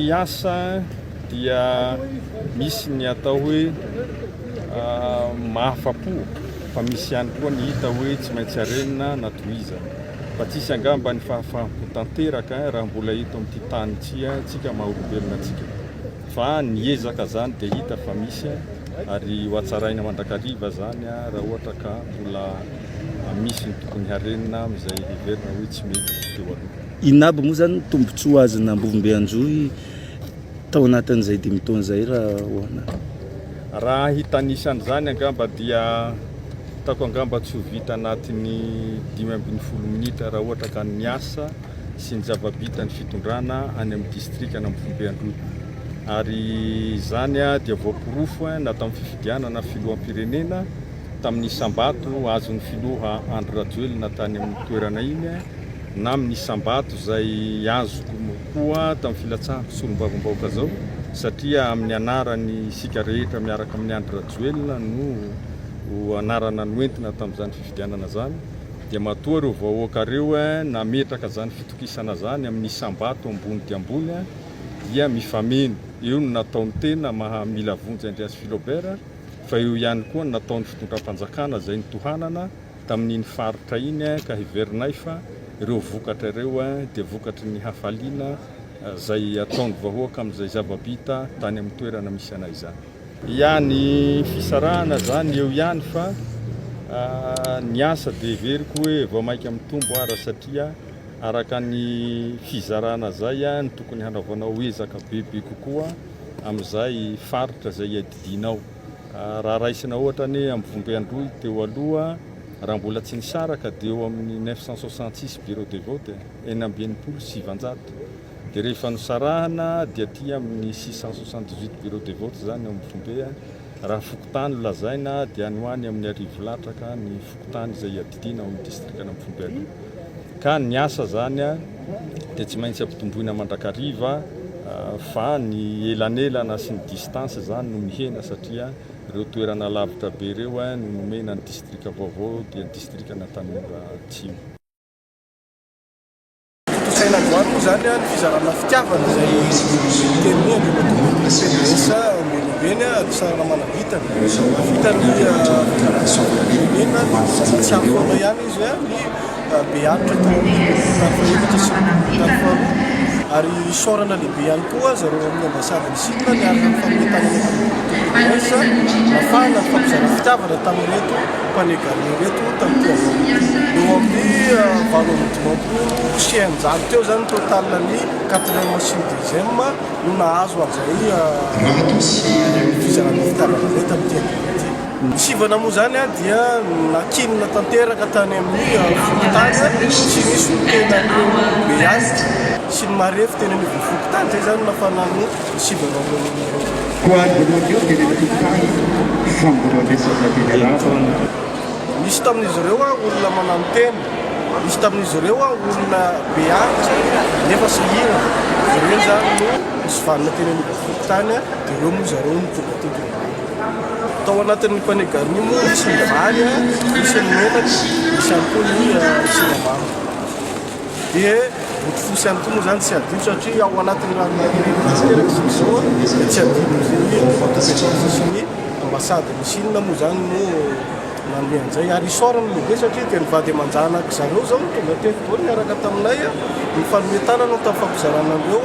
ny asa dia misy ny atao hoe mahafapo, fa misy ihany koa ny hita hoe tsy maintsy arenina na tohizana. Fa tsisy angamba ny fahafahampo tanteraka raha mbola hito amin'ity tany tsika maha-olombelona antsika. Fa ny ezaka zany dia hita fa misy, ary ho atsaraina mandrakariva zany raha ohatra ka mbola misy ny tokony harenina amin'izay heverina hoe tsy mety teo aloha. Inabo moa zany tombontsoa azona Ambovimbeanjoy tao anatin'izay 5 taona zay raha hoana? Raha hitanisan'izany angamba dia tako angamba tsy ho vita anatin'ny 15 minitra raha ohatra ka ny asa sy ny zava-bita ny fitondrana any amin'ny distrikana Ambovimbeanjoy. Ary zany dia voapirofo na tamin'ny fifidianana filoham-pirenena tamin'ny Sambato azon'ny filoha Andry Rajoelina tany amin'ny toerana iny, na amin'ny Sambato izay azoko koa tamin'ny filatsahako solom-bavim-bahoaka zao, satria amin'ny anarany sika rehetra miaraka amin'ny Andry Rajoelina no anarana noentina tamin'izany fifidianana zany, dia matoa ireo vahoaka reo nametraka zany fitokisana zany amin'ny Sambato ambony dia ambony dia mifameno. Io no nataony tena mila vonjy Andreas Philibert, fa io ihany koa nataony fitondram-panjakana izay nitohanana tamin'iny faritra iny ka heverinay fa ireo vokatra ireo dia vokatry ny hafaliana izay ataony vahoaka amin'izay zava-bita tany amin'ny toerana misy anay zany. Ny fisarahana zany eo ihany fa ny asa dia heveriko hoe vao mainka mitombo ara, satria araka ny fizarana zay ny tokony hanaovanao ezaka bebe kokoa amin'izay faritra izay adidinao. Raha raisina ohatra ny Ambovimbeanjoy teo aloha, raha mbola tsy nisaraka dia eo amin'ny 966 bureau de vote, 927. Dia rehefa nisarahana dia aty amin'ny 678 bureau de vote zany Ambovimbe. Raha fokotany lazaina dia any hoany amin'ny Arivo latraka ny fokotany izay adidina amin'ny distrikana Ambovimbeanjoy. Ka ny asa zany dia tsy maintsy ampitomboina mandrakariva, fa ny elanelana sy ny distance zany no mihena, satria ireo toerana lavitra be ireo no nomena ny distrika vaovao dia ny distrikana Tanora Atsimo. Saina voany moa zany ny fizarana fitiavana izay teniny PDS Mbelobeny fisarana manavitany vitany firenena tsy afoana ihany izy ny beatra tamin'ny faharoa, ary sorana lehibe ihany koa zareo amin'ny ambasadany Chine niaraka amin'ny fametanana nafahana ny fampizarana fitiavana tamin'ireto mpanegarina ireto tamin'ity avao. Eo amin'ny 20 sy eninjato teo zany totalina ny 4e sy 10e no nahazo an'izay fizarana fitiavana zay tamin'ity avao. Sivana moa zany dia nakinina tanteraka tany amin'ny fokotany sy nisy tenan'ireo beany sy ny marefo tena ny fokotany, zay zany nafana ny sivana misy tamin'izy ireo olona manano tena, misy tamin'izy ireo olona beanitra nefa sahira, ireo zany no misy vanina tena ny fokotany, dia ireo moa zareo no tonga tao anatin'ny mpanegariny moa misy ny vary, misy ny menaky, misy ihany koa ny silamamy. Dia botifosy ihany koa moa zany tsy adio, satria ao anatin'ny raha sy izao tsy adio sy ny ambasadany Chine moa zany no nanome an'izay, ary isorany lehibe satria dia nivady aman-janaka zareo zao tonga teto niaraka taminay ny fanometana no tamin'ny fampizarana andreo